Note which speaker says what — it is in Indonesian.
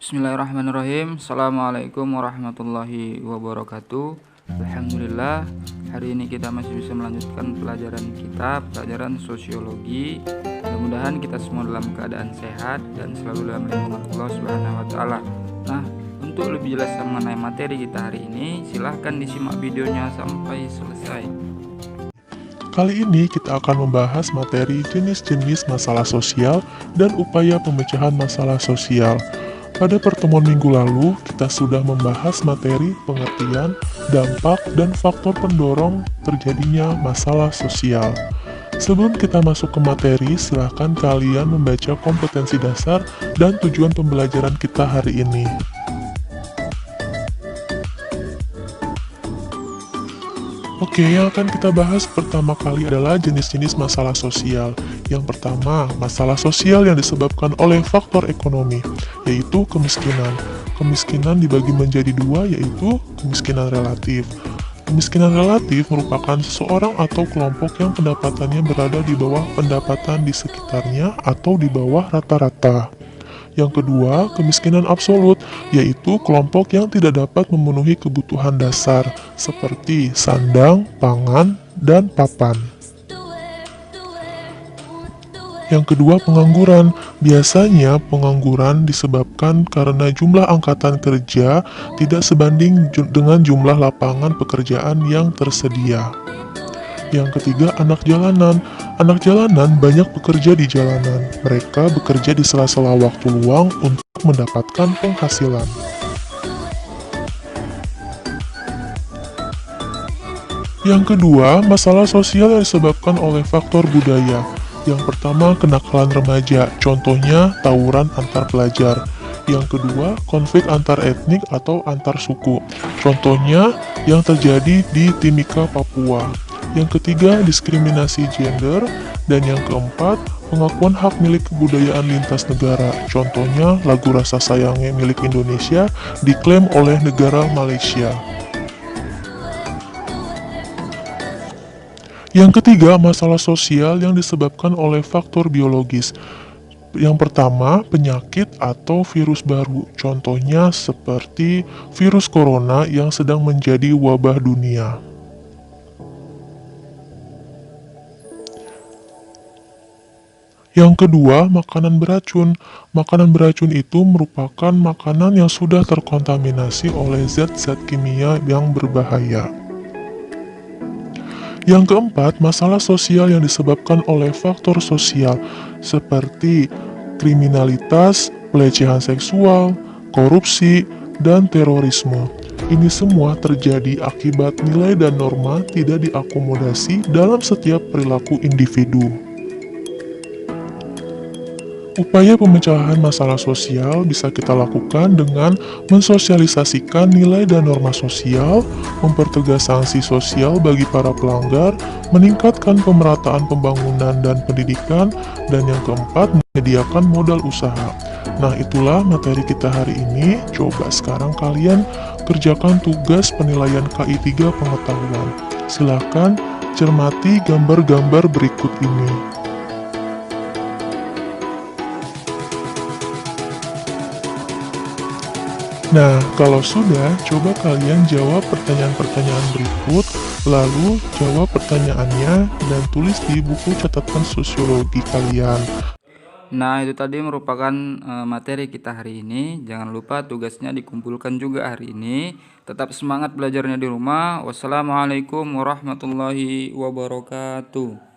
Speaker 1: Bismillahirrahmanirrahim. Assalamualaikum warahmatullahi wabarakatuh. Alhamdulillah, hari ini kita masih bisa melanjutkan pelajaran kita, pelajaran sosiologi. Mudah-mudahan kita semua dalam keadaan sehat dan selalu dalam lindungan Allah Subhanahu wa taala. Nah, untuk lebih jelas mengenai materi kita hari ini, silahkan disimak videonya sampai selesai.
Speaker 2: Kali ini kita akan membahas materi jenis-jenis masalah sosial dan upaya pemecahan masalah sosial. Pada pertemuan minggu lalu, kita sudah membahas materi pengertian, dampak, dan faktor pendorong terjadinya masalah sosial. Sebelum kita masuk ke materi, silahkan kalian membaca kompetensi dasar dan tujuan pembelajaran kita hari ini. Oke, yang akan kita bahas pertama kali adalah jenis-jenis masalah sosial. Yang pertama, masalah sosial yang disebabkan oleh faktor ekonomi, yaitu kemiskinan. Kemiskinan dibagi menjadi dua, yaitu kemiskinan relatif. Kemiskinan relatif merupakan seseorang atau kelompok yang pendapatannya berada di bawah pendapatan di sekitarnya atau di bawah rata-rata. Yang kedua, kemiskinan absolut, yaitu kelompok yang tidak dapat memenuhi kebutuhan dasar, seperti sandang, pangan, dan papan. Yang kedua, pengangguran. Biasanya pengangguran disebabkan karena jumlah angkatan kerja tidak sebanding dengan jumlah lapangan pekerjaan yang tersedia. Yang ketiga, anak jalanan. Anak jalanan banyak bekerja di jalanan. Mereka bekerja di sela-sela waktu luang untuk mendapatkan penghasilan. Yang kedua, masalah sosial yang disebabkan oleh faktor budaya. Yang pertama, kenakalan remaja. Contohnya, tawuran antar pelajar. Yang kedua, konflik antar etnik atau antar suku. Contohnya, yang terjadi di Timika, Papua. Yang ketiga, diskriminasi gender. Dan yang keempat, pengakuan hak milik kebudayaan lintas negara. Contohnya, lagu Rasa Sayangnya milik Indonesia diklaim oleh negara Malaysia. Yang ketiga, masalah sosial yang disebabkan oleh faktor biologis. Yang pertama, penyakit atau virus baru. Contohnya seperti virus corona yang sedang menjadi wabah dunia. Yang kedua, makanan beracun. Makanan beracun itu merupakan makanan yang sudah terkontaminasi oleh zat-zat kimia yang berbahaya. Yang keempat, masalah sosial yang disebabkan oleh faktor sosial seperti kriminalitas, pelecehan seksual, korupsi, dan terorisme. Ini semua terjadi akibat nilai dan norma tidak diakomodasi dalam setiap perilaku individu. Upaya pemecahan masalah sosial bisa kita lakukan dengan mensosialisasikan nilai dan norma sosial, mempertegas sanksi sosial bagi para pelanggar, meningkatkan pemerataan pembangunan dan pendidikan, dan yang keempat, menyediakan modal usaha. Nah, itulah materi kita hari ini. Coba sekarang kalian kerjakan tugas penilaian KI 3 pengetahuan. Silakan cermati gambar-gambar berikut ini. Nah, kalau sudah, coba kalian jawab pertanyaan-pertanyaan berikut, lalu jawab pertanyaannya dan tulis di buku catatan sosiologi kalian.
Speaker 1: Nah, itu tadi merupakan materi kita hari ini. Jangan lupa tugasnya dikumpulkan juga hari ini. Tetap semangat belajarnya di rumah. Wassalamualaikum warahmatullahi wabarakatuh.